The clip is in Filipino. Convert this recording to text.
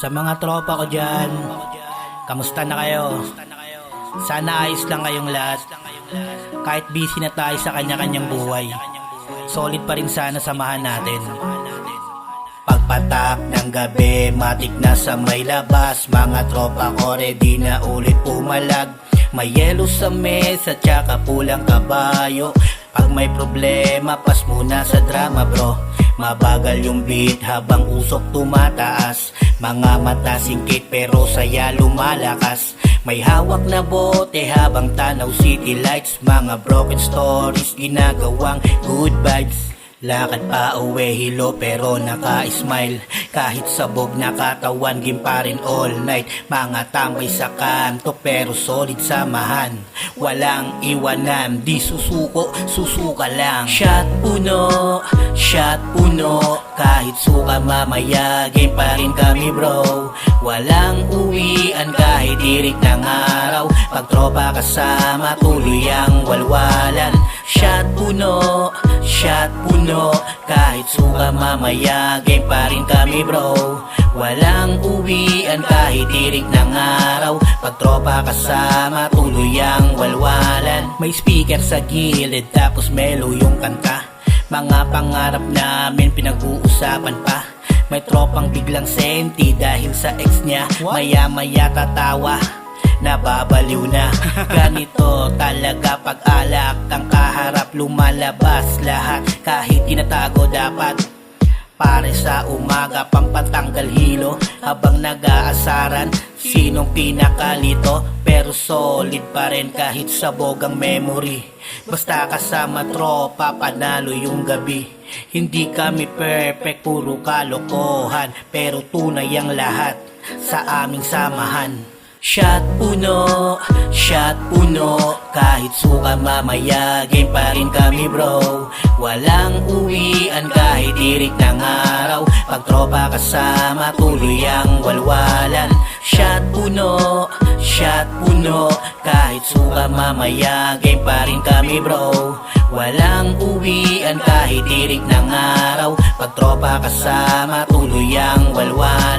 Sa mga tropa ko dyan, kamusta na kayo? Sana ayos lang kayong lahat. Kahit busy na tayo sa kanya-kanyang buhay, solid pa rin sana samahan natin. Pagpatak ng gabi, matik na sa may labas. Mga tropa ko ready na ulit pumalag. May yelo sa mesa, tsaka pulang kabayo. Pag may problema, pas muna sa drama bro. Mabagal yung beat habang usok tumataas. Mga mata singkit pero saya lumalakas. May hawak na bote habang tanaw city lights. Mga broken stories ginagawang good vibes. Lakad pa uwi hilo pero naka-smile. Kahit sabog na katawan game pa rin all night. Mga tambay sa kanto pero solid samahan. Walang iwanan, di susuko, susuka lang. Shot puno, kahit suka mamaya game pa rin kami bro. Walang uwian kahit tirik ng araw. Pag tropa kasama tuloy ang walwalan. Shot puno, kahit suka mamaya game pa rin kami bro. Walang uwian kahit tirik ng araw. Pag tropa kasama tuloy ang walwalan. May speaker sa gilid tapos mellow yung kanta. Mga pangarap namin pinag-uusapan pa. May tropang biglang senti dahil sa ex niya. Maya-maya tatawa, nababaliw na. Ganito talaga pag alak ang kaharap, lumalabas lahat kahit tinatago dapat. Pare sa umaga pampatanggal hilo habang nag-aasaran sinong pinakalito. Pero solid pa rin kahit sabog ang memory. Basta kasama tropa panalo yung gabi. Hindi kami perfect, puro kalokohan, pero tunay ang lahat sa aming samahan. Shot puno, kahit suka mamaya game pa rin kami bro. Walang uwian kahit tirik ng araw. Pag tropa kasama tuloy ang walwalan. Shot puno, kahit suka mamaya game pa rin kami bro. Walang uwian kahit tirik ng araw. Pag tropa kasama tuloy ang walwalan.